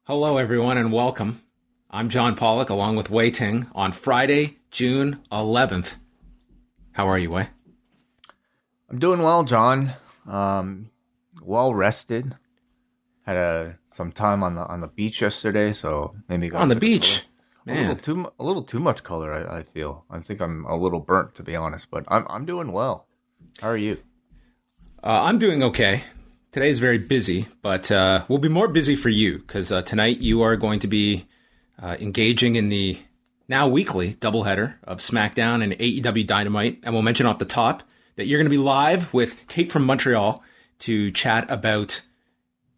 Hello, everyone, and welcome. I'm John Pollock, along with Wai Ting, on Friday, June 11th. How are you, Wai? I'm doing well, John. Well rested. Had some time on the beach yesterday, so maybe got On a the bit of color. beach. Man, A little too much color. I feel. I think I'm a little burnt, to be honest, but I'm doing well. How are you? I'm doing okay. Today's very busy, but we'll be more busy for you, because tonight you are going to be engaging in the now weekly doubleheader of SmackDown and AEW Dynamite, and we'll mention off the top that you're going to be live with Kate from Montreal to chat about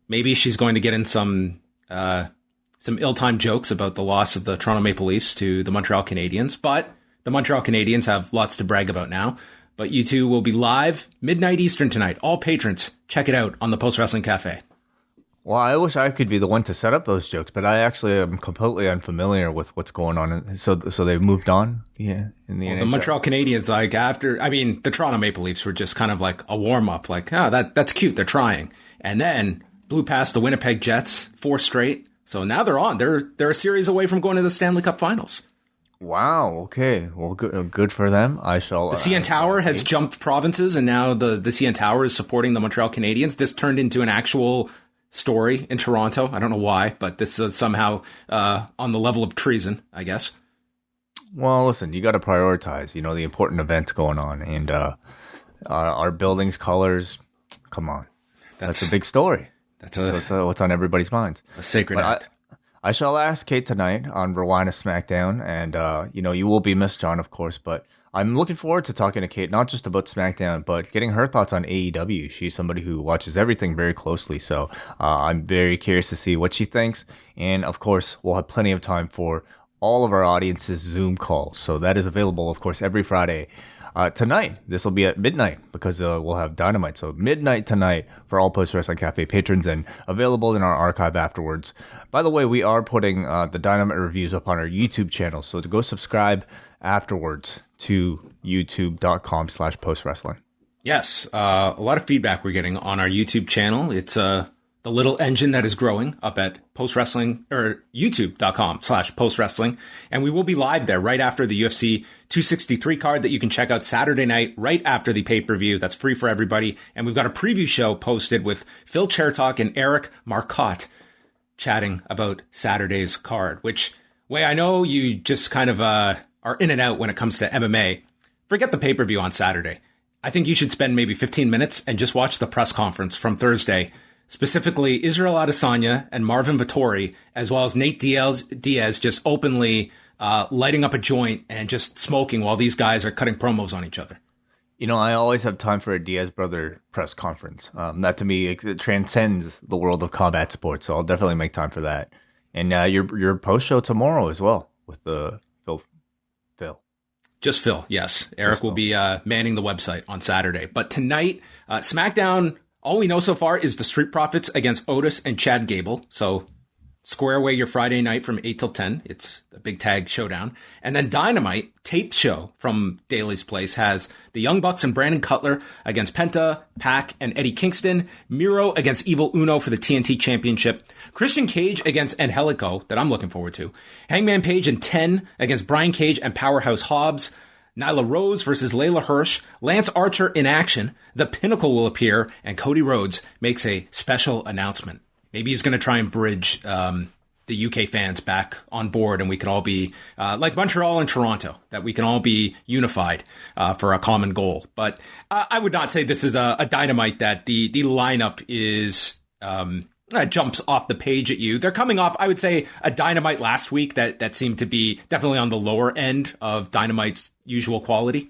maybe she's going to get in some ill-timed jokes about the loss of the Toronto Maple Leafs to the Montreal Canadiens, but the Montreal Canadiens have lots to brag about now. But you two will be live midnight Eastern tonight. All patrons, check it out on the Post Wrestling Cafe. Well, I wish I could be the one to set up those jokes, but I actually am completely unfamiliar with what's going on. So they've moved on, yeah, in the NHL. The Montreal Canadiens, the Toronto Maple Leafs were just kind of like a warm-up, like, that's cute, they're trying. And then blew past the Winnipeg Jets, 4 straight. So now they're on. They're a series away from going to the Stanley Cup Finals. Wow. Okay. Well, good for them. I shall. The CN Tower has jumped provinces, and now the CN Tower is supporting the Montreal Canadiens. This turned into an actual story in Toronto. I don't know why, but this is somehow on the level of treason, I guess. Well, listen, you got to prioritize, the important events going on, and our building's colors. Come on, that's a big story. That's what's on everybody's minds. A sacred act. I shall ask Kate tonight on Rewind to SmackDown, and you will be missed, John, of course. But I'm looking forward to talking to Kate, not just about SmackDown, but getting her thoughts on AEW. She's somebody who watches everything very closely, so I'm very curious to see what she thinks. And of course, we'll have plenty of time for all of our audience's Zoom calls. So that is available, of course, every Friday. Tonight, this will be at midnight because we'll have Dynamite. So midnight tonight for all Post Wrestling Cafe patrons and available in our archive afterwards. By the way, we are putting the Dynamite reviews up on our YouTube channel. So to go subscribe afterwards to youtube.com/postwrestling. Yes, a lot of feedback we're getting on our YouTube channel. It's the little engine that is growing up at Post Wrestling or youtube.com/postwrestling. And we will be live there right after the UFC 263 card that you can check out Saturday night, right after the pay-per-view. That's free for everybody. And we've got a preview show posted with Phil Chertok and Eric Marcotte chatting about Saturday's card, which, Wai, I know you just kind of are in and out when it comes to MMA. Forget the pay-per-view on Saturday. I think you should spend maybe 15 minutes and just watch the press conference from Thursday. Specifically, Israel Adesanya and Marvin Vettori, as well as Nate Diaz just openly lighting up a joint and just smoking while these guys are cutting promos on each other. I always have time for a Diaz brother press conference. That to me, it transcends the world of combat sports, so I'll definitely make time for that. And your post show tomorrow as well with the Phil. Just Phil, yes. Eric will be manning the website on Saturday. But tonight, SmackDown. All we know so far is the Street Profits against Otis and Chad Gable. So square away your Friday night from 8 till 10. It's a big tag showdown. And then Dynamite, tape show from Daly's Place, has the Young Bucks and Brandon Cutler against Penta, Pac, and Eddie Kingston. Miro against Evil Uno for the TNT Championship. Christian Cage against Angelico, that I'm looking forward to. Hangman Page and 10 against Brian Cage and Powerhouse Hobbs. Nyla Rose versus Layla Hirsch, Lance Archer in action, The Pinnacle will appear, and Cody Rhodes makes a special announcement. Maybe he's going to try and bridge the UK fans back on board, and we can all be like Montreal and Toronto, that we can all be unified for a common goal. But I would not say this is a Dynamite that the lineup is jumps off the page at you. They're coming off, I would say, a Dynamite last week that seemed to be definitely on the lower end of Dynamite's usual quality.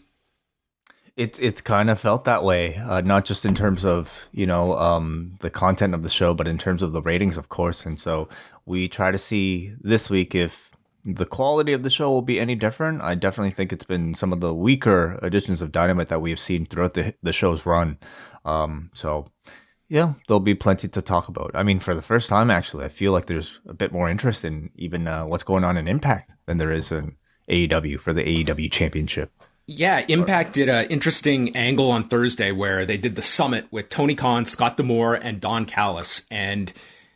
It's kind of felt that way, not just in terms of, the content of the show, but in terms of the ratings, of course. And so we try to see this week if the quality of the show will be any different. I definitely think it's been some of the weaker editions of Dynamite that we have seen throughout the show's run. So yeah, there'll be plenty to talk about. I mean, for the first time, actually, I feel like there's a bit more interest in even what's going on in Impact than there is in AEW for the AEW Championship. Yeah, Impact did an interesting angle on Thursday where they did the summit with Tony Khan, Scott D'Amore, and Don Callis, and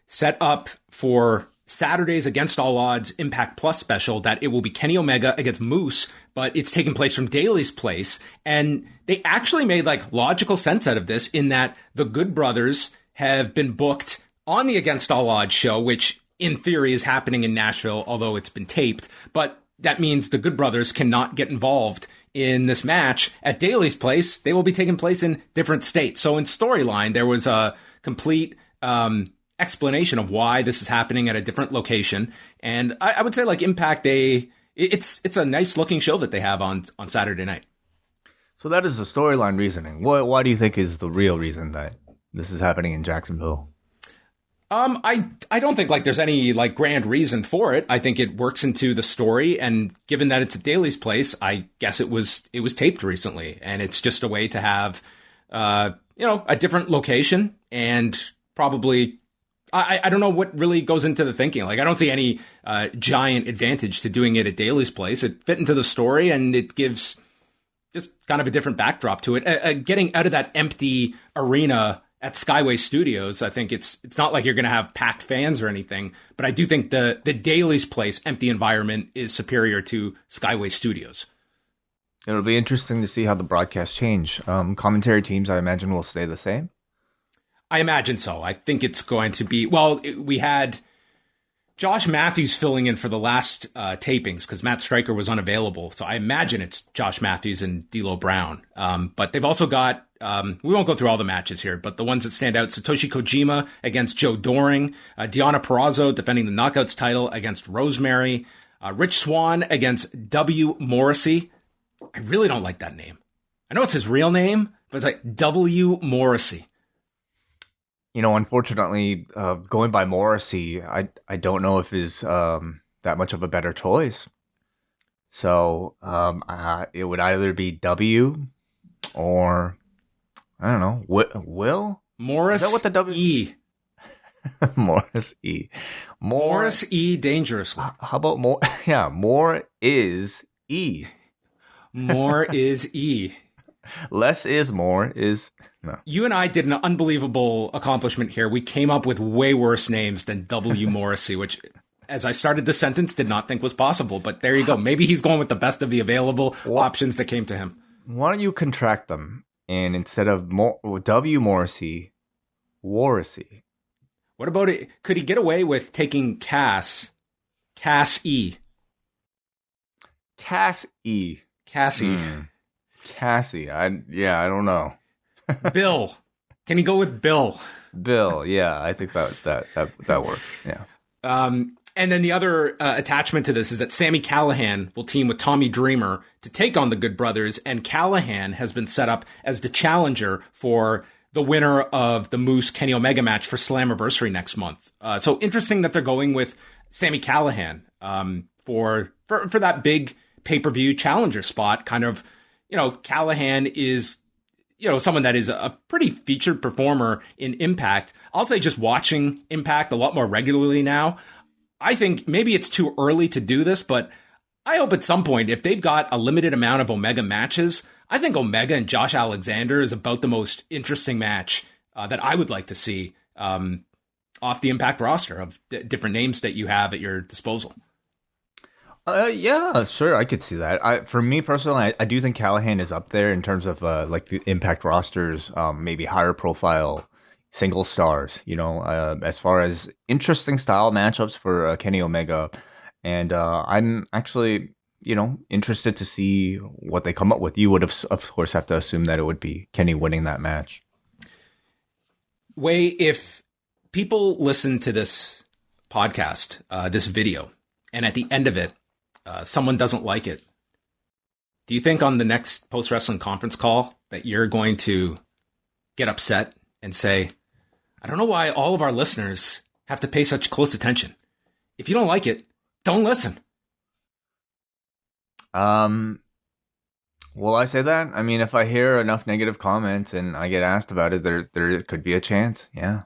set up for Saturday's Against All Odds Impact Plus special that it will be Kenny Omega against Moose, but it's taking place from Daly's place. And they actually made like logical sense out of this in that the Good Brothers have been booked on the Against All Odds show, which in theory is happening in Nashville, although it's been taped. But that means the Good Brothers cannot get involved in this match at Daly's place. They will be taking place in different states. So in storyline, there was a complete explanation of why this is happening at a different location. And I would say like Impact, it's a nice looking show that they have on Saturday night. So that is the storyline reasoning. Why do you think is the real reason that this is happening in Jacksonville? I don't think like there's any like grand reason for it. I think it works into the story, and given that it's at Daly's place, I guess it was taped recently, and it's just a way to have a different location, and probably I don't know what really goes into the thinking. Like I don't see any giant advantage to doing it at Daly's place. It fit into the story, and it gives just kind of a different backdrop to it. Getting out of that empty arena at Skyway Studios, I think it's not like you're going to have packed fans or anything, but I do think the Daly's place empty environment is superior to Skyway Studios. It'll be interesting to see how the broadcasts change. Commentary teams, I imagine, will stay the same. I imagine so. I think it's going to be, we had Josh Matthews filling in for the last tapings because Matt Stryker was unavailable. So I imagine it's Josh Matthews and D'Lo Brown. But they've also got, we won't go through all the matches here, but the ones that stand out, Satoshi Kojima against Joe Doring, Deonna Purrazzo defending the Knockouts title against Rosemary, Rich Swann against W. Morrissey. I really don't like that name. I know it's his real name, but it's like W. Morrissey. You know, unfortunately, going by Morrissey, I don't know if is that much of a better choice. So it would either be W or I don't know, Will Morris. Is that what the W? E. Morris E. Morris E. Dangerously. How about more? Yeah, more is E. More is E. Less is more is no. You and I did an unbelievable accomplishment here. We came up with way worse names than W. Morrissey, which, as I started the sentence, did not think was possible. But there you go. Maybe he's going with the best of the available options that came to him. Why don't you contract them? And instead of W. Morrissey, Warrissey. What about it? Could he get away with taking Cass E? Cass E. Cassie. Cassie. I don't know. Bill. Can he go with Bill? Bill. Yeah, I think that works. Yeah. And then the other attachment to this is that Sami Callihan will team with Tommy Dreamer to take on the Good Brothers, and Callihan has been set up as the challenger for the winner of the Moose Kenny Omega match for Slammiversary next month. So interesting that they're going with Sami Callihan for that big pay-per-view challenger spot. Kind of, Callihan is, someone that is a pretty featured performer in Impact. I'll say just watching Impact a lot more regularly now, I think maybe it's too early to do this, but I hope at some point, if they've got a limited amount of Omega matches, I think Omega and Josh Alexander is about the most interesting match that I would like to see off the Impact roster of different names that you have at your disposal. Yeah, sure, I could see that. For me personally, I do think Callihan is up there in terms of like the Impact rosters, maybe higher profile single stars, as far as interesting style matchups for Kenny Omega. And I'm actually, interested to see what they come up with. You would have, of course, have to assume that it would be Kenny winning that match. Wai, if people listen to this podcast, this video, and at the end of it, someone doesn't like it, do you think on the next post-wrestling conference call that you're going to get upset and say, I don't know why all of our listeners have to pay such close attention. If you don't like it, don't listen. Will I say that? I mean, if I hear enough negative comments and I get asked about it, there could be a chance. Yeah.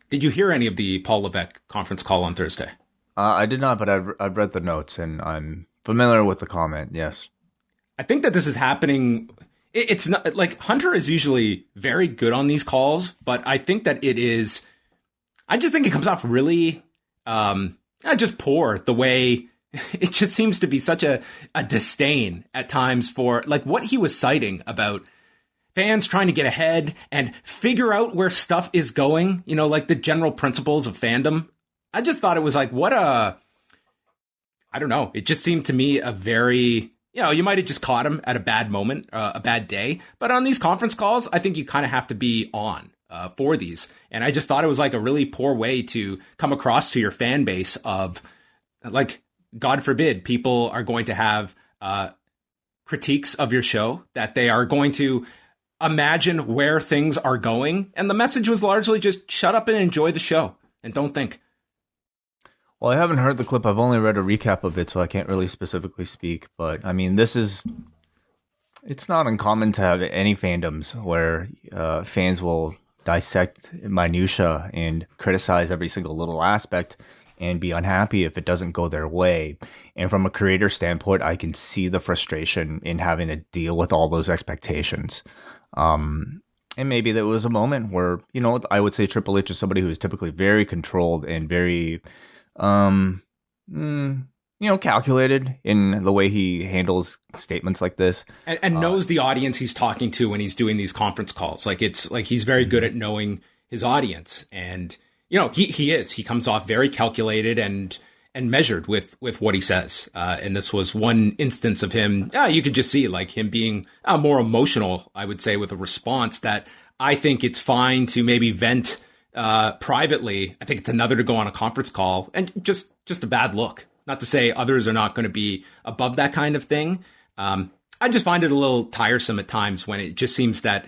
Did you hear any of the Paul Levesque conference call on Thursday? I did not, but I've read the notes and I'm familiar with the comment. Yes. I think that this is happening. It's not like Hunter is usually very good on these calls, but I think that it is. I just think it comes off really just poor. The way it just seems to be such a disdain at times for like what he was citing about fans trying to get ahead and figure out where stuff is going, like the general principles of fandom. I just thought it was like, I don't know. It just seemed to me a very, you might have just caught him at a bad moment, a bad day. But on these conference calls, I think you kind of have to be on for these. And I just thought it was like a really poor way to come across to your fan base of like, God forbid, people are going to have critiques of your show, that they are going to imagine where things are going. And the message was largely just shut up and enjoy the show and don't think. Well, I haven't heard the clip. I've only read a recap of it, so I can't really specifically speak. But I mean, it's not uncommon to have any fandoms where fans will dissect minutia and criticize every single little aspect and be unhappy if it doesn't go their way. And from a creator standpoint, I can see the frustration in having to deal with all those expectations. And maybe there was a moment where, I would say Triple H is somebody who is typically very controlled and very, calculated in the way he handles statements like this. And knows the audience he's talking to when he's doing these conference calls. Like, it's like he's very good at knowing his audience. And, he comes off very calculated and measured with what he says. And this was one instance of him. You could just see like him being more emotional, I would say, with a response that I think it's fine to maybe vent privately. I think it's another to go on a conference call, and just a bad look. Not to say others are not going to be above that kind of thing. I just find it a little tiresome at times when it just seems that,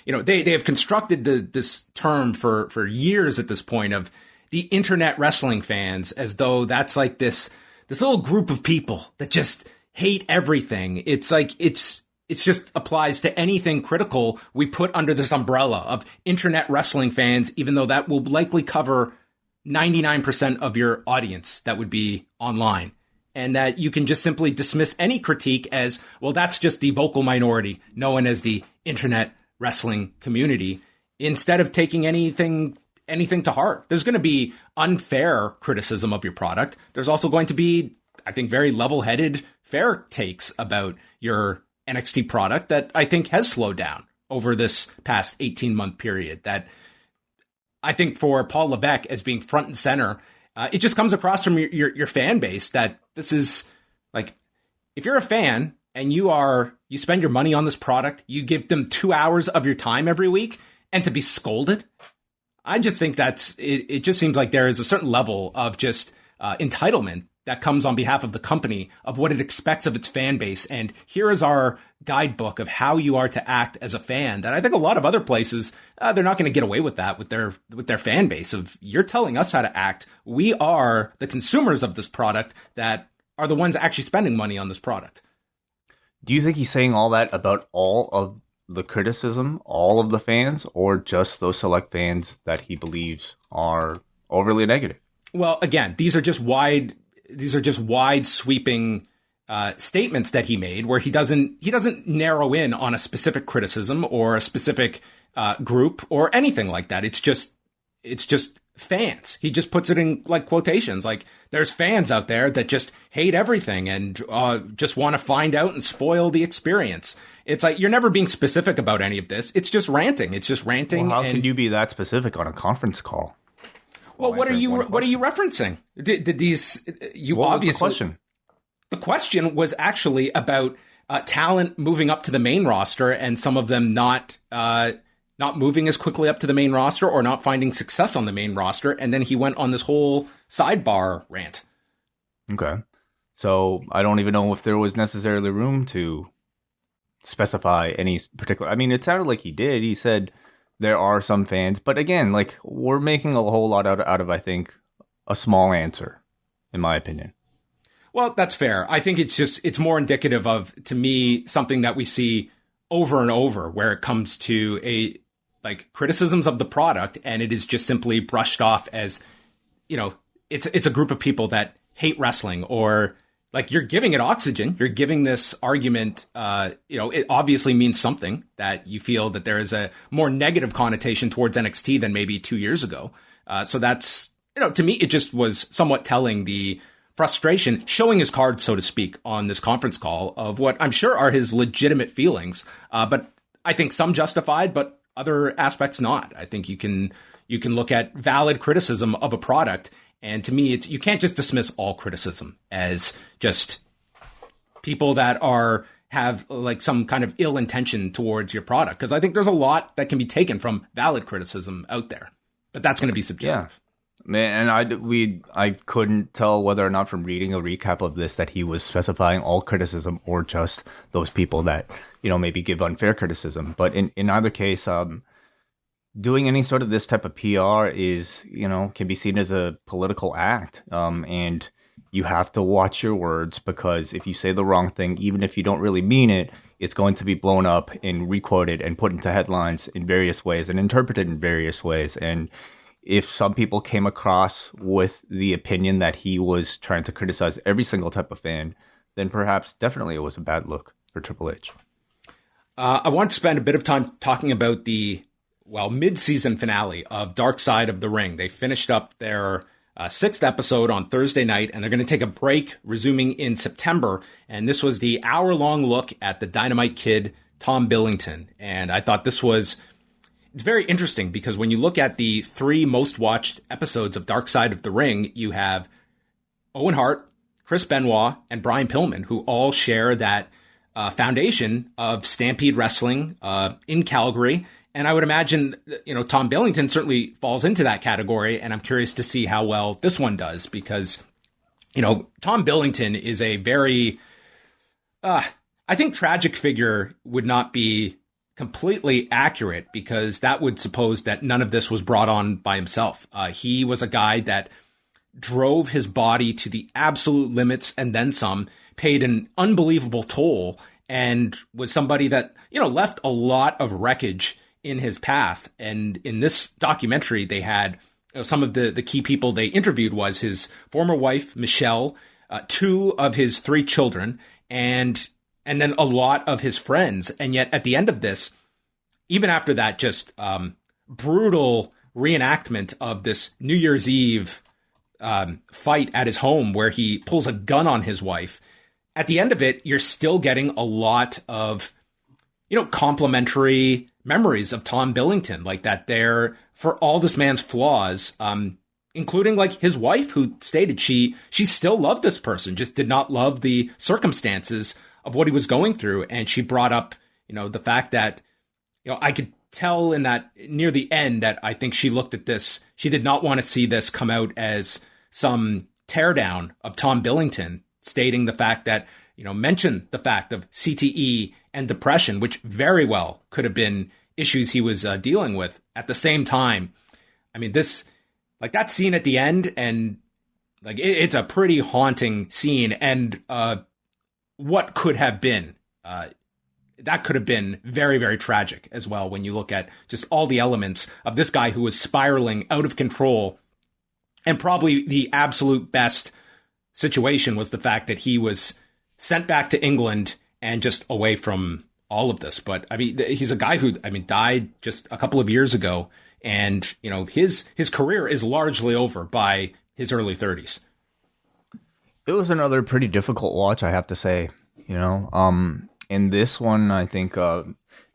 they have constructed this term for years at this point of the internet wrestling fans, as though that's like this little group of people that just hate everything. It's like, it's just applies to anything critical we put under this umbrella of internet wrestling fans, even though that will likely cover 99% of your audience that would be online. And that you can just simply dismiss any critique as, well, that's just the vocal minority known as the internet wrestling community, instead of taking anything to heart. There's going to be unfair criticism of your product. There's also going to be, I think, very level-headed, fair takes about your NXT product that I think has slowed down over this past 18-month period. That I think for Paul Levesque as being front and center, it just comes across from your fan base that this is like, if you're a fan and you spend your money on this product, you give them 2 hours of your time every week, and to be scolded, I just think it just seems like there is a certain level of just entitlement that comes on behalf of the company of what it expects of its fan base. And here is our guidebook of how you are to act as a fan, that I think a lot of other places, they're not going to get away with that with their fan base of, you're telling us how to act. We are the consumers of this product that are the ones actually spending money on this product. Do you think he's saying all that about all of the criticism, all of the fans, or just those select fans that he believes are overly negative? Well, again, these are just wide sweeping statements that he made, where he doesn't narrow in on a specific criticism or a specific group or anything like that. It's just fans. He just puts it in like quotations, like there's fans out there that just hate everything and just want to find out and spoil the experience. It's like, you're never being specific about any of this. It's just ranting. Well, how can you be that specific on a conference call? Well, what are you referencing? Did these, you what obviously, was the question? The question was actually about talent moving up to the main roster and some of them not moving as quickly up to the main roster or not finding success on the main roster. And then he went on this whole sidebar rant. Okay. So I don't even know if there was necessarily room to specify any particular. I mean, it sounded like he did. He said there are some fans, but again, like, we're making a whole lot out of, I think, a small answer, in my opinion. Well, that's fair. I think it's more indicative of, to me, something that we see over and over where it comes to criticisms of the product, and it is just simply brushed off as, it's a group of people that hate wrestling, or like, you're giving it oxygen. You're giving this argument, it obviously means something, that you feel that there is a more negative connotation towards NXT than maybe 2 years ago. So it's to me, it just was somewhat telling, the frustration, showing his cards, so to speak, on this conference call of what I'm sure are his legitimate feelings. But I think some justified, but other aspects not. I think you can look at valid criticism of a product. And to me, you can't just dismiss all criticism as just people that have like some kind of ill intention towards your product. Because I think there's a lot that can be taken from valid criticism out there, but that's going to be subjective. Yeah. Man, and I couldn't tell whether or not from reading a recap of this that he was specifying all criticism or just those people that, maybe give unfair criticism. But in either case, doing any sort of this type of PR is, can be seen as a political act. And you have to watch your words, because if you say the wrong thing, even if you don't really mean it, it's going to be blown up and requoted and put into headlines in various ways and interpreted in various ways. And if some people came across with the opinion that he was trying to criticize every single type of fan, then perhaps definitely it was a bad look for Triple H. I want to spend a bit of time talking about the mid-season finale of Dark Side of the Ring. They finished up their 6th episode on Thursday night, and they're going to take a break, resuming in September. And this was the hour-long look at the Dynamite Kid, Tom Billington. And I thought it's very interesting, because when you look at the 3 most watched episodes of Dark Side of the Ring, you have Owen Hart, Chris Benoit, and Brian Pillman, who all share that foundation of Stampede Wrestling in Calgary. And I would imagine, Tom Billington certainly falls into that category. And I'm curious to see how well this one does, because, Tom Billington is a very, I think tragic figure would not be completely accurate, because that would suppose that none of this was brought on by himself. He was a guy that drove his body to the absolute limits and then some, paid an unbelievable toll, and was somebody that, left a lot of wreckage in his path. And in this documentary, they had some of the key people they interviewed was his former wife, Michelle, 2 of his 3 children, and then a lot of his friends. And yet at the end of this, even after that just brutal reenactment of this New Year's Eve fight at his home where he pulls a gun on his wife, at the end of it, you're still getting a lot of, complimentary memories of Tom Billington, like that there for all this man's flaws, including like his wife, who stated she still loved this person, just did not love the circumstances of what he was going through. And she brought up, the fact that, I could tell in that near the end that I think she looked at this, she did not want to see this come out as some teardown of Tom Billington, stating the fact that, mention the fact of CTE and depression, which very well could have been issues he was dealing with. At the same time, I mean, this, like that scene at the end, and like it's a pretty haunting scene, and what could have been, that could have been very, very tragic as well when you look at just all the elements of this guy who was spiraling out of control. And probably the absolute best situation was the fact that he was sent back to England and just away from all of this. But I mean, he's a guy who, died just a couple of years ago, and, his career is largely over by his early 30s. It was another pretty difficult watch, I have to say, in this one, I think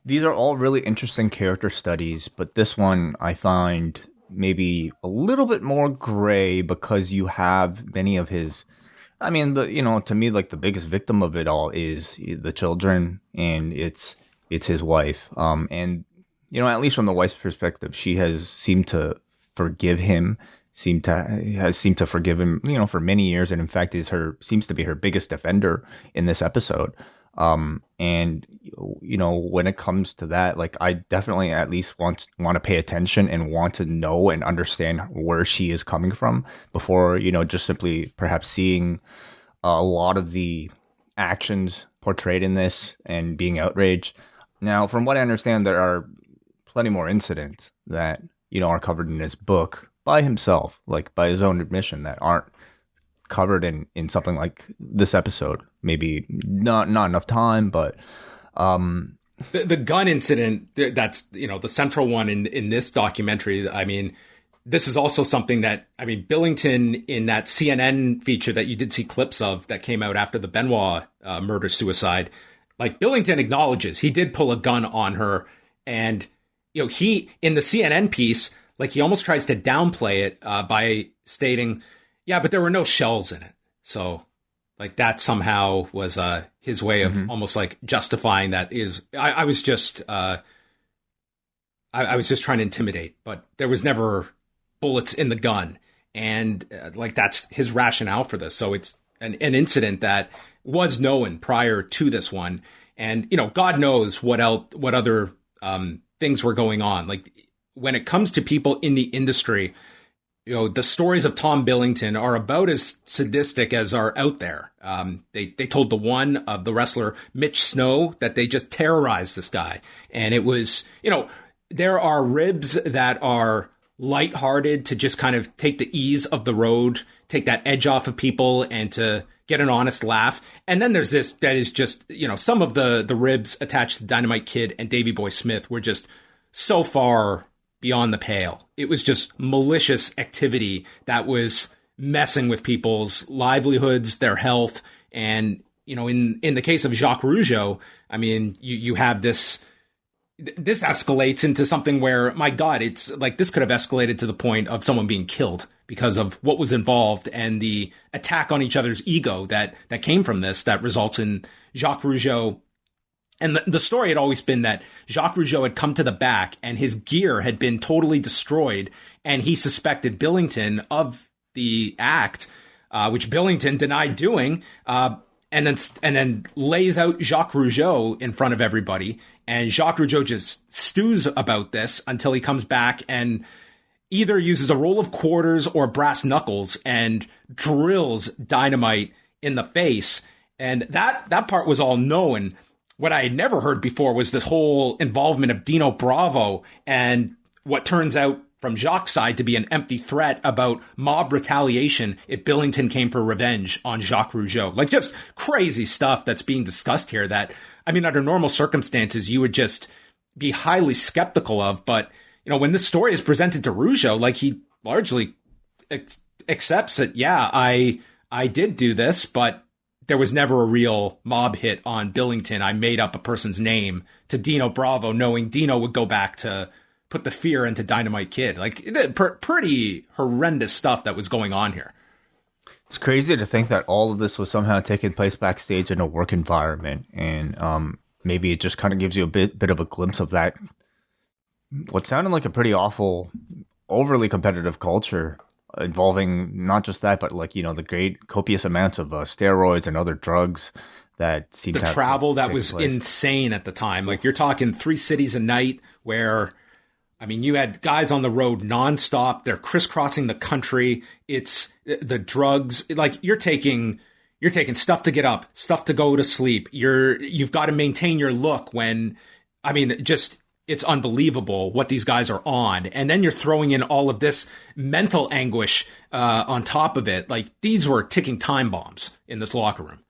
these are all really interesting character studies, but this one I find maybe a little bit more gray, because you have many of his, to me, like the biggest victim of it all is the children, and it's his wife. And, at least from the wife's perspective, she has seemed to forgive him, has seemed to forgive him, for many years. And in fact, seems to be her biggest defender in this episode. And, when it comes to that, like, I definitely at least want to pay attention and want to know and understand where she is coming from before, just simply perhaps seeing a lot of the actions portrayed in this and being outraged. Now, from what I understand, there are plenty more incidents that, are covered in his book by himself, like by his own admission, that aren't covered in something like this episode. Maybe not enough time, but the gun incident, that's the central one in this documentary. I mean, this is also something that, I mean, Billington in that CNN feature that you did see clips of that came out after the Benoit murder-suicide, like Billington acknowledges he did pull a gun on her. And, he, in the CNN piece, like he almost tries to downplay it by stating, yeah, but there were no shells in it. So like that somehow was his way of almost like justifying that is, I was just trying to intimidate, but there was never bullets in the gun. And like that's his rationale for this. So it's an incident that was known prior to this one. And, God knows what other things were going on. Like when it comes to people in the industry, the stories of Tom Billington are about as sadistic as are out there. They told the wrestler Mitch Snow that they just terrorized this guy. And it was, there are ribs that are lighthearted to just kind of take the ease of the road, take that edge off of people and to get an honest laugh. And then there's this that is just, some of the ribs attached to Dynamite Kid and Davey Boy Smith were just so far beyond the pale. It was just malicious activity that was messing with people's livelihoods, their health. And, in the case of Jacques Rougeau, I mean, you have this escalates into something where, my God, it's like this could have escalated to the point of someone being killed because of what was involved and the attack on each other's ego that came from this, that results in Jacques Rougeau. And the story had always been that Jacques Rougeau had come to the back and his gear had been totally destroyed. And he suspected Billington of the act, which Billington denied doing, and then lays out Jacques Rougeau in front of everybody. And Jacques Rougeau just stews about this until he comes back and either uses a roll of quarters or brass knuckles and drills Dynamite in the face. And that part was all known. What I had never heard before was this whole involvement of Dino Bravo and what turns out from Jacques' side to be an empty threat about mob retaliation if Billington came for revenge on Jacques Rougeau. Like just crazy stuff that's being discussed here that, I mean, under normal circumstances, you would just be highly skeptical of. But, when this story is presented to Rougeau, like he largely accepts that, yeah, I did do this, but there was never a real mob hit on Billington. I made up a person's name to Dino Bravo, knowing Dino would go back to put the fear into Dynamite Kid. Like pretty horrendous stuff that was going on here. It's crazy to think that all of this was somehow taking place backstage in a work environment. And maybe it just kind of gives you a bit of a glimpse of that. What sounded like a pretty awful, overly competitive culture involving not just that, but like, the great copious amounts of steroids and other drugs that seemed to have travel that was insane at the time. Like you're talking 3 cities a night where, I mean, you had guys on the road nonstop. They're crisscrossing the country. It's the drugs. Like you're taking stuff to get up, stuff to go to sleep. You've got to maintain your look when, I mean, just, it's unbelievable what these guys are on. And then you're throwing in all of this mental anguish on top of it. Like these were ticking time bombs in this locker room.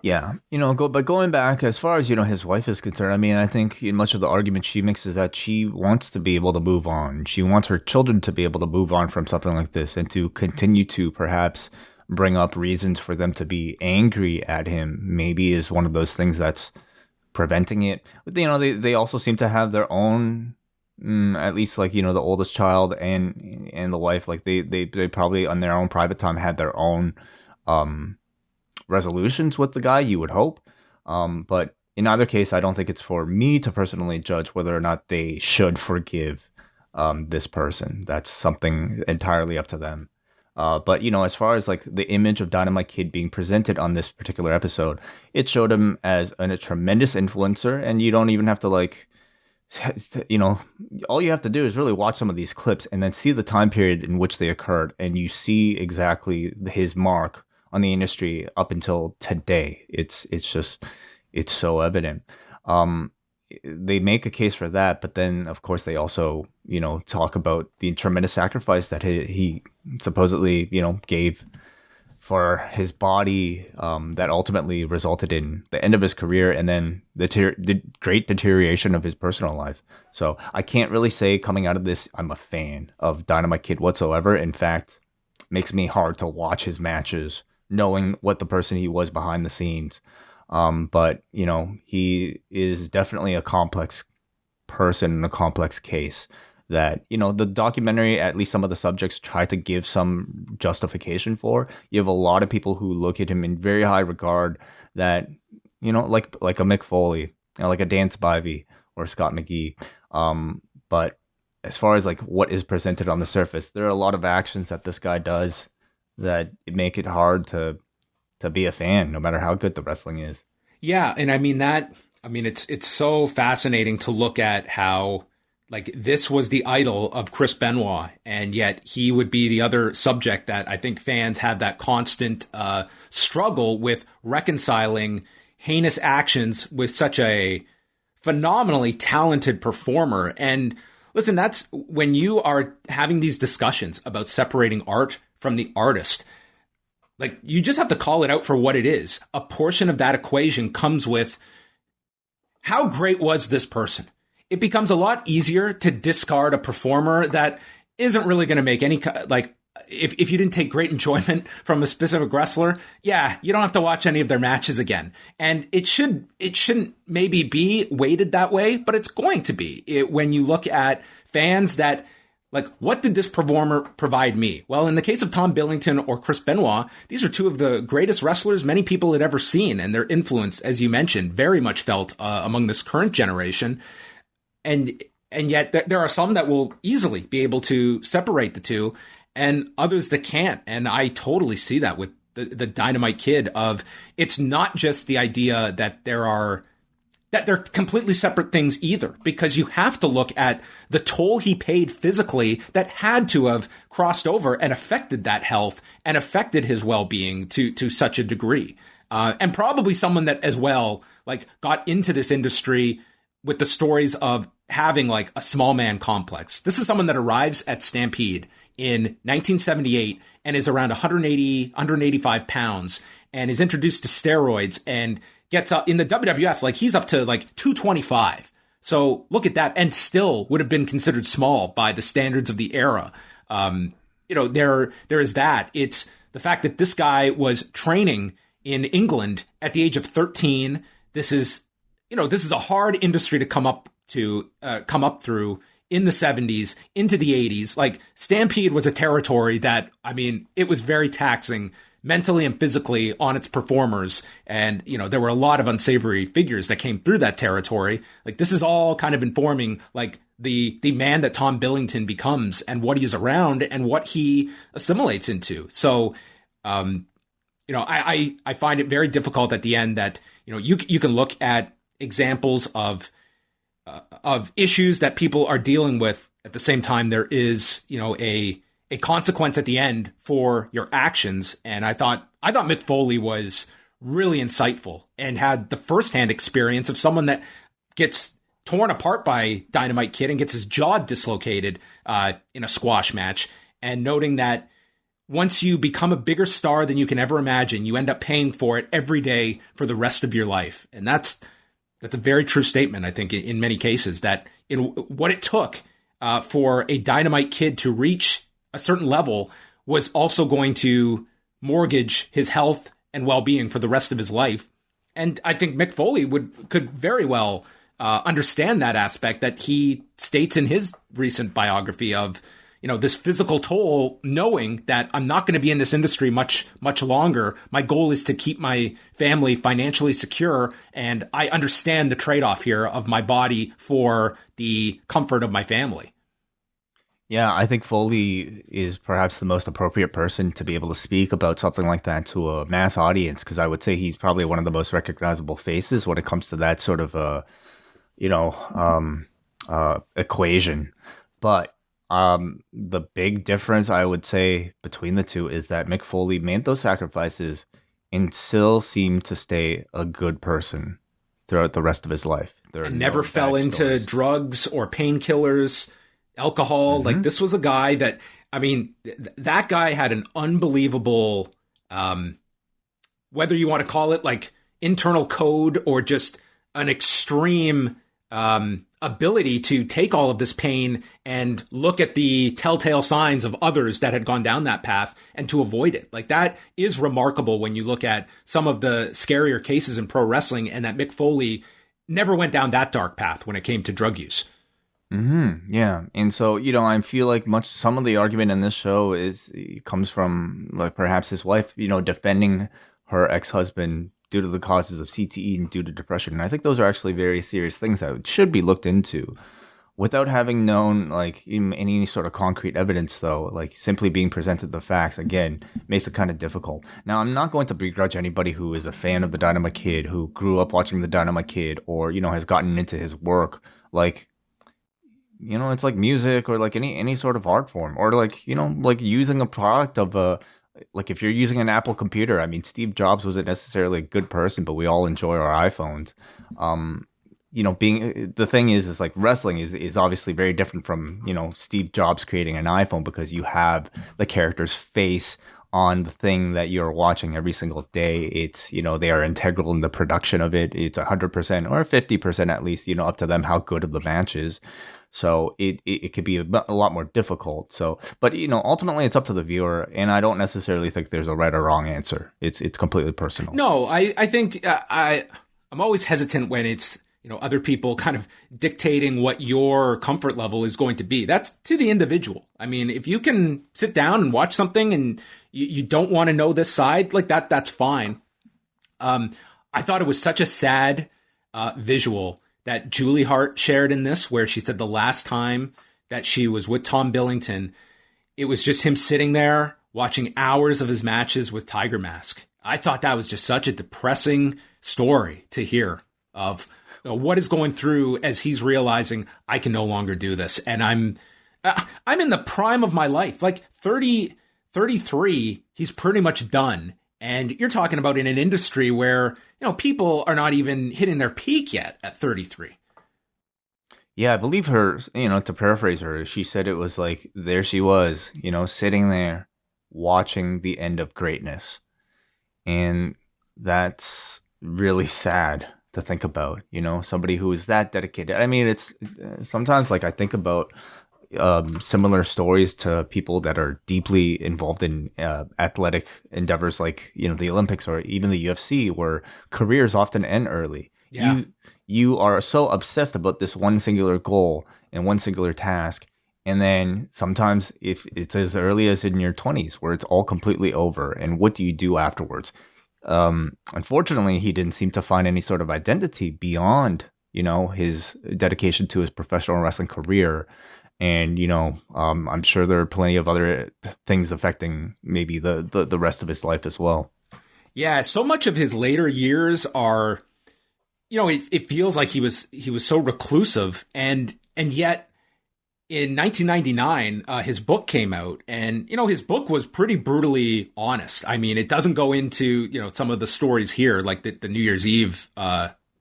Yeah. But going back as far as, his wife is concerned, I mean, I think much of the argument she makes is that she wants to be able to move on. She wants her children to be able to move on from something like this and to continue to perhaps bring up reasons for them to be angry at him. Maybe is one of those things that's preventing it. But they also seem to have their own, at least like the oldest child and the wife, like they probably on their own private time had their own resolutions with the guy, you would hope. But in either case, I don't think it's for me to personally judge whether or not they should forgive this person. That's something entirely up to them. But as far as like the image of Dynamite Kid being presented on this particular episode, it showed him as a tremendous influencer, and you don't even have to like, all you have to do is really watch some of these clips and then see the time period in which they occurred, and you see exactly his mark on the industry up until today. It's so evident. They make a case for that, but then of course they also, talk about the tremendous sacrifice that he supposedly, gave for his body that ultimately resulted in the end of his career and then the great deterioration of his personal life. So I can't really say coming out of this I'm a fan of Dynamite Kid whatsoever. In fact, it makes me hard to watch his matches knowing what the person he was behind the scenes. But, you know, he is definitely a complex person and a complex case that, you know, the documentary, at least some of the subjects, try to give some justification for. You have a lot of people who look at him in very high regard that, you know, like a Mick Foley, you know, like a Dan Spivey or Scott McGee. But as far as like what is presented on the surface, there are a lot of actions that this guy does that make it hard to be a fan, no matter how good the wrestling is. Yeah, and it's so fascinating to look at how, like, this was the idol of Chris Benoit, and yet he would be the other subject that I think fans have that constant struggle with reconciling heinous actions with such a phenomenally talented performer. And listen, that's when you are having these discussions about separating art from the artist, like, you just have to call it out for what it is. A portion of that equation comes with how great was this person? It becomes a lot easier to discard a performer that isn't really going to make any, like, if you didn't take great enjoyment from a specific wrestler, yeah, you don't have to watch any of their matches again. And it shouldn't maybe be weighted that way, but it's going to be when you look at fans that, like, what did this performer provide me? Well, in the case of Tom Billington or Chris Benoit, these are two of the greatest wrestlers many people had ever seen, and their influence, as you mentioned, very much felt among this current generation. And yet there are some that will easily be able to separate the two and others that can't. And I totally see that with the Dynamite Kid of, it's not just the idea that they're completely separate things either, because you have to look at the toll he paid physically that had to have crossed over and affected that health and affected his well-being to such a degree. And probably someone that as well, like, got into this industry with the stories of having, like, a small man complex. This is someone that arrives at Stampede in 1978 and is around 185 pounds and is introduced to steroids and gets up in the WWF, like, he's up to like 225. So look at that, and still would have been considered small by the standards of the era. There is that. It's the fact that this guy was training in England at the age of 13. This is a hard industry to come up through in the 70s into the 80s. Like, Stampede was a territory that, I mean, it was very taxing mentally and physically on its performers. And, you know, there were a lot of unsavory figures that came through that territory. Like, this is all kind of informing, like, the man that Tom Billington becomes and what he's around and what he assimilates into. So, I find it very difficult at the end that, you know, you can look at examples of issues that people are dealing with. At the same time, there is, you know, a consequence at the end for your actions. And I thought Mick Foley was really insightful and had the firsthand experience of someone that gets torn apart by Dynamite Kid and gets his jaw dislocated in a squash match, and noting that once you become a bigger star than you can ever imagine, you end up paying for it every day for the rest of your life. And that's a very true statement, I think, in many cases, that in what it took for a Dynamite Kid to reach a certain level was also going to mortgage his health and well-being for the rest of his life. And I think Mick Foley could very well understand that aspect that he states in his recent biography of, you know, this physical toll, knowing that I'm not going to be in this industry much longer. My goal is to keep my family financially secure, and I understand the trade-off here of my body for the comfort of my family. Yeah, I think Foley is perhaps the most appropriate person to be able to speak about something like that to a mass audience, because I would say he's probably one of the most recognizable faces when it comes to that sort of equation. But the big difference I would say between the two is that Mick Foley made those sacrifices and still seemed to stay a good person throughout the rest of his life. And never fell into drugs or painkillers, alcohol. Mm-hmm. Like, this was a guy that, I mean, that guy had an unbelievable whether you want to call it like internal code or just an extreme ability to take all of this pain and look at the telltale signs of others that had gone down that path and to avoid it. Like, that is remarkable when you look at some of the scarier cases in pro wrestling, and that Mick Foley never went down that dark path when it came to drug use. Yeah. And so, I feel like some of the argument in this show comes from like perhaps his wife, defending her ex-husband due to the causes of CTE and due to depression. And I think those are actually very serious things that should be looked into. Without having known like any sort of concrete evidence, though, like simply being presented the facts, again, makes it kind of difficult. Now, I'm not going to begrudge anybody who is a fan of the Dynamite Kid, who grew up watching the Dynamite Kid, or, has gotten into his work. Like, it's like music or like any sort of art form, or like, like using a product of like if you're using an Apple computer. I mean, Steve Jobs wasn't necessarily a good person, but we all enjoy our iPhones. The thing is like wrestling is obviously very different from, Steve Jobs creating an iPhone, because you have the character's face on the thing that you're watching every single day. It's, they are integral in the production of it. It's 100% or 50% at least, up to them how good of the match is. So it could be a lot more difficult. So, but ultimately it's up to the viewer, and I don't necessarily think there's a right or wrong answer. It's completely personal. No, I think I'm always hesitant when it's other people kind of dictating what your comfort level is going to be. That's to the individual. I mean, if you can sit down and watch something and you don't want to know this side, like that's fine. I thought it was such a sad visual that Julie Hart shared in this, where she said the last time that she was with Tom Billington, it was just him sitting there watching hours of his matches with Tiger Mask. I thought that was just such a depressing story to hear of what is going through as he's realizing I can no longer do this. And I'm in the prime of my life, like 33, he's pretty much done. And you're talking about in an industry where, people are not even hitting their peak yet at 33. Yeah, I believe her, to paraphrase her, she said it was like, there she was, sitting there watching the end of greatness. And that's really sad to think about, somebody who is that dedicated. I mean, it's sometimes like I think about similar stories to people that are deeply involved in athletic endeavors like, the Olympics or even the UFC, where careers often end early. Yeah. You are so obsessed about this one singular goal and one singular task. And then sometimes if it's as early as in your 20s where it's all completely over, and what do you do afterwards? Unfortunately, he didn't seem to find any sort of identity beyond, his dedication to his professional wrestling career. And, I'm sure there are plenty of other things affecting maybe the rest of his life as well. Yeah, so much of his later years are, it feels like he was so reclusive, and yet in 1999, his book came out, and, his book was pretty brutally honest. I mean, it doesn't go into, some of the stories here, like the New Year's Eve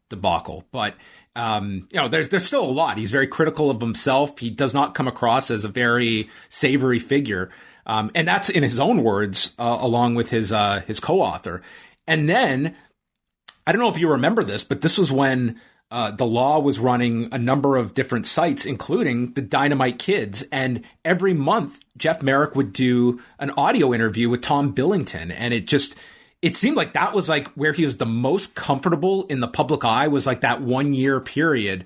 debacle, but there's still a lot. He's very critical of himself. He does not come across as a very savory figure. And that's in his own words, along with his co-author. And then, I don't know if you remember this, but this was when the law was running a number of different sites, including the Dynamite Kids. And every month, Jeff Merrick would do an audio interview with Tom Billington. And it seemed like that was like where he was the most comfortable in the public eye, was like that 1 year period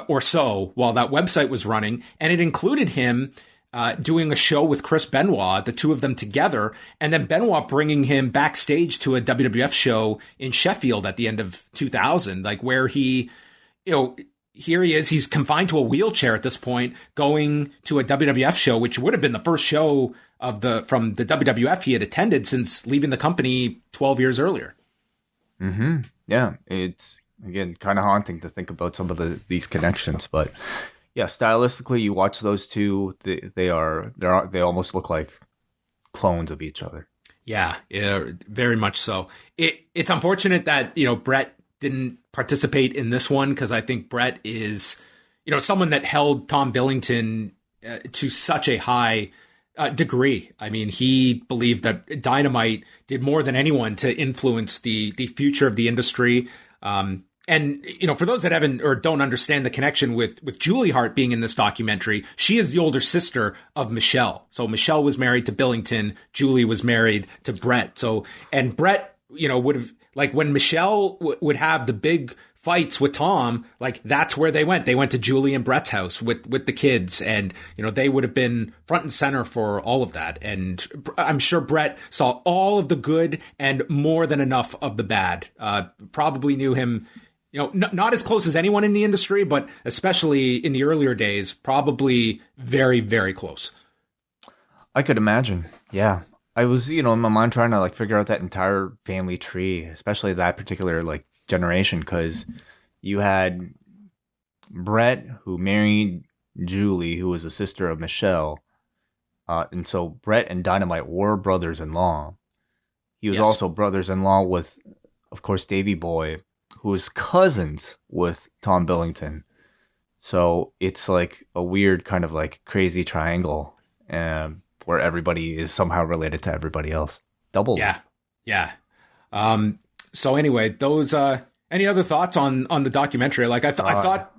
or so while that website was running. And it included him doing a show with Chris Benoit, the two of them together, and then Benoit bringing him backstage to a WWF show in Sheffield at the end of 2000, like where he, here he is, he's confined to a wheelchair at this point, going to a WWF show, which would have been the first show from the WWF he had attended since leaving the company 12 years earlier. Mm-hmm. Yeah, it's again kind of haunting to think about some of these connections, but yeah, stylistically, you watch those two, they almost look like clones of each other. Yeah, very much so. It's unfortunate that Brett didn't participate in this one, because I think Brett is someone that held Tom Billington to such a high degree. I mean, he believed that Dynamite did more than anyone to influence the future of the industry. And, for those that haven't or don't understand the connection with Julie Hart being in this documentary, she is the older sister of Michelle. So Michelle was married to Billington. Julie was married to Brett. So, and Brett, would have, like, when Michelle would have the big fights with Tom, like, that's where they went. They went to Julie and Brett's house with the kids, and, they would have been front and center for all of that. And I'm sure Brett saw all of the good and more than enough of the bad. Probably knew him, not as close as anyone in the industry, but especially in the earlier days, probably very, very close. I could imagine. Yeah. I was, in my mind trying to like figure out that entire family tree, especially that particular like generation, because you had Brett, who married Julie, who was a sister of Michelle. And so Brett and Dynamite were brothers-in-law. He was also brothers-in-law with, of course, Davey Boy, who was cousins with Tom Billington. So it's like a weird kind of like crazy triangle where everybody is somehow related to everybody else. Double. Yeah. So anyway, those, any other thoughts on the documentary? Like I thought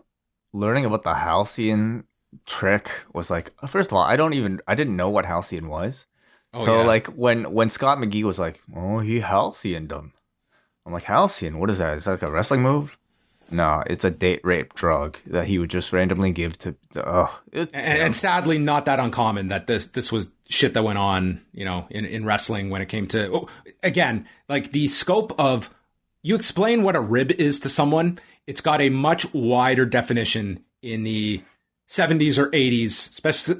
learning about the Halcyon trick was like, first of all, I didn't know what Halcyon was. Like when Scott McGee was like, oh, he Halcyoned him. I'm like, Halcyon, what is that? Is that like a wrestling move? No, it's a date rape drug that he would just randomly give to. And sadly, not that uncommon that this was shit that went on, in wrestling when it came to, again, like the scope of, you explain what a rib is to someone, it's got a much wider definition in the 70s or 80s,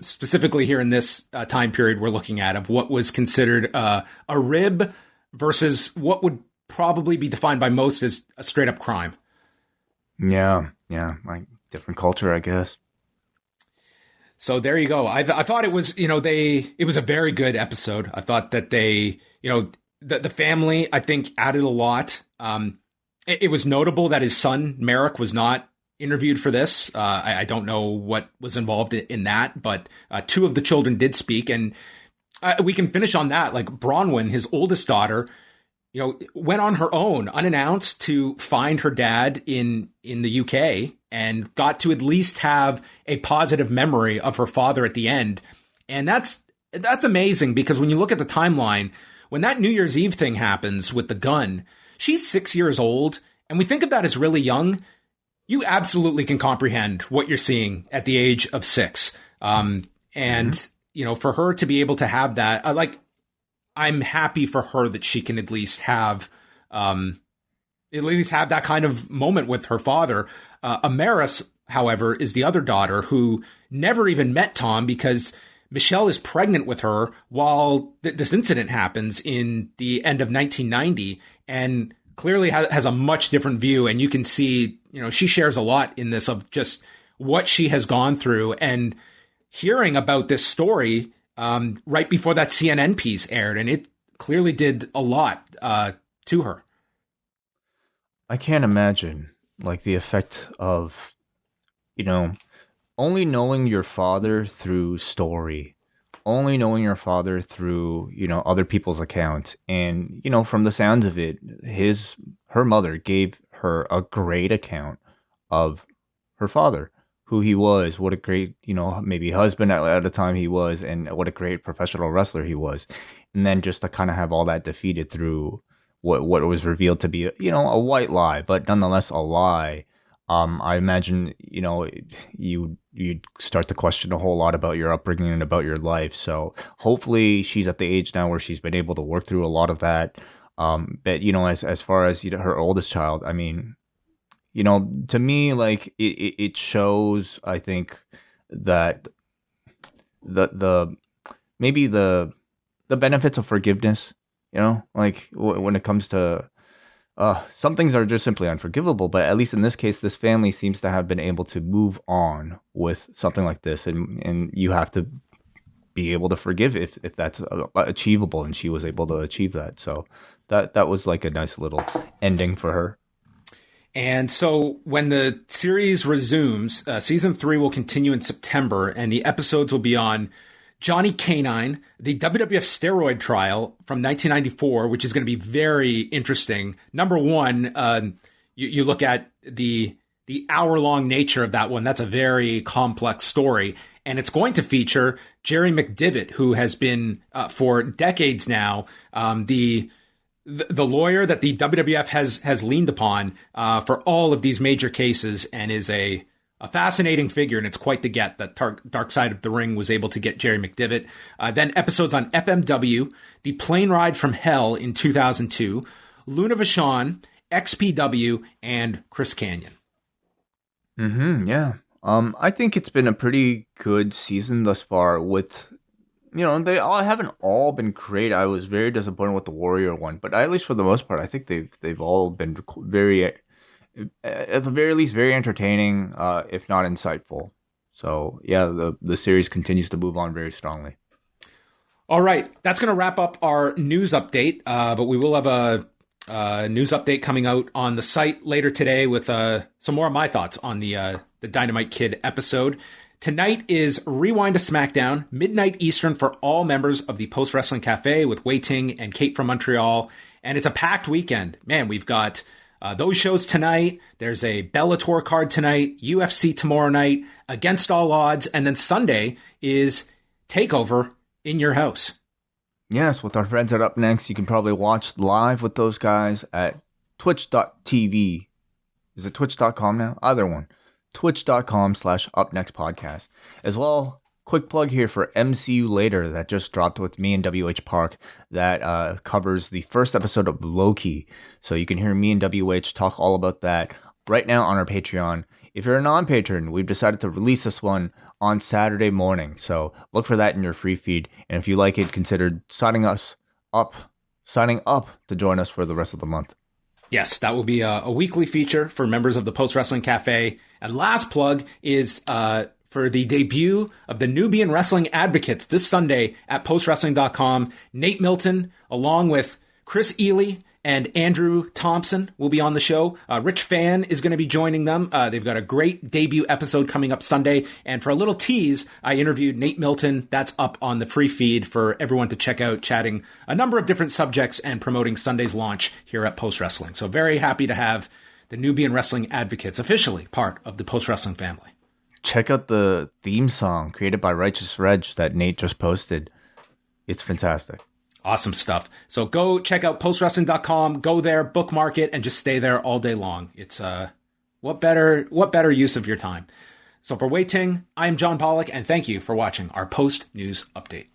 specifically here in this time period we're looking at, of what was considered a rib versus what would probably be defined by most as a straight up crime. Yeah, like different culture, I guess. So there you go. I thought it was, it was a very good episode. I thought that they, the family, I think, added a lot. It was notable that his son, Merrick, was not interviewed for this. I don't know what was involved in that, but two of the children did speak. And we can finish on that. Like Bronwyn, his oldest daughter, went on her own, unannounced, to find her dad in the UK and got to at least have a positive memory of her father at the end. And that's amazing, because when you look at the timeline, when that New Year's Eve thing happens with the gun, she's 6 years old, and we think of that as really young. You absolutely can comprehend what you're seeing at the age of 6. For her to be able to have that, I'm happy for her that she can at least have that kind of moment with her father. Amaris, however, is the other daughter who never even met Tom, because Michelle is pregnant with her while this incident happens in the end of 1990, and clearly has a much different view. And you can see, she shares a lot in this of just what she has gone through, and hearing about this story right before that CNN piece aired, and it clearly did a lot to her. I can't imagine like the effect of, only knowing your father through story, only knowing your father through, other people's accounts. And, from the sounds of it, her mother gave her a great account of her father, who he was, what a great, maybe husband at the time he was, and what a great professional wrestler he was. And then just to kind of have all that defeated through what was revealed to be, a white lie, but nonetheless a lie. I imagine, you'd start to question a whole lot about your upbringing and about your life. So hopefully she's at the age now where she's been able to work through a lot of that. But, as far as her oldest child, I mean, to me, like it shows, I think, that maybe the benefits of forgiveness, like when it comes to some things are just simply unforgivable, but at least in this case, this family seems to have been able to move on with something like this, and you have to be able to forgive if that's achievable, and she was able to achieve that. So that was like a nice little ending for her. And so when the series resumes, season 3 will continue in September, and the episodes will be on Johnny Canine, the WWF steroid trial from 1994, which is going to be very interesting. Number one, you look at the hour-long nature of that one. That's a very complex story. And it's going to feature Jerry McDivitt, who has been, for decades now, the lawyer that the WWF has leaned upon for all of these major cases, and is a fascinating figure. And it's quite the get that Dark Side of the Ring was able to get Jerry McDivitt. Then episodes on FMW, The Plane Ride from Hell in 2002, Luna Vachon, XPW, and Chris Kanyon. Yeah. I think it's been a pretty good season thus far with, they all haven't all been great. I was very disappointed with the Warrior one, but at least for the most part, I think they've all been very, at the very least, very entertaining, if not insightful. So yeah, the series continues to move on very strongly. All right, that's going to wrap up our news update, but we will have a news update coming out on the site later today with some more of my thoughts on the Dynamite Kid episode. Tonight is Rewind to SmackDown, midnight Eastern for all members of the Post Wrestling Cafe with Wai Ting and Kate from Montreal. And it's a packed weekend. Man, we've got those shows tonight. There's a Bellator card tonight, UFC tomorrow night, Against All Odds. And then Sunday is TakeOver in your house. Yes, with our friends at Up Next, you can probably watch live with those guys at twitch.tv. Is it twitch.com now? Either one. Twitch.com/UpNextPodcast. As well, quick plug here for MCU Later that just dropped with me and WH Park that covers the first episode of Loki. So you can hear me and WH talk all about that right now on our Patreon. If you're a non-patron, we've decided to release this one on Saturday morning. So look for that in your free feed. And if you like it, consider signing up to join us for the rest of the month. Yes, that will be a weekly feature for members of the Post Wrestling Cafe. And last plug is for the debut of the Nubian Wrestling Advocates this Sunday at postwrestling.com. Nate Milton, along with Chris Ely and Andrew Thompson, will be on the show. Rich Fan is going to be joining them. They've got a great debut episode coming up Sunday. And for a little tease, I interviewed Nate Milton. That's up on the free feed for everyone to check out, chatting a number of different subjects and promoting Sunday's launch here at Post Wrestling. So very happy to have the Nubian Wrestling Advocates officially part of the Post Wrestling family. Check out the theme song created by Righteous Reg that Nate just posted. It's fantastic. Awesome stuff. So go check out postwrestling.com, go there, bookmark it, and just stay there all day long. It's what better use of your time. So for Wai Ting, I'm John Pollock, and thank you for watching our post-news update.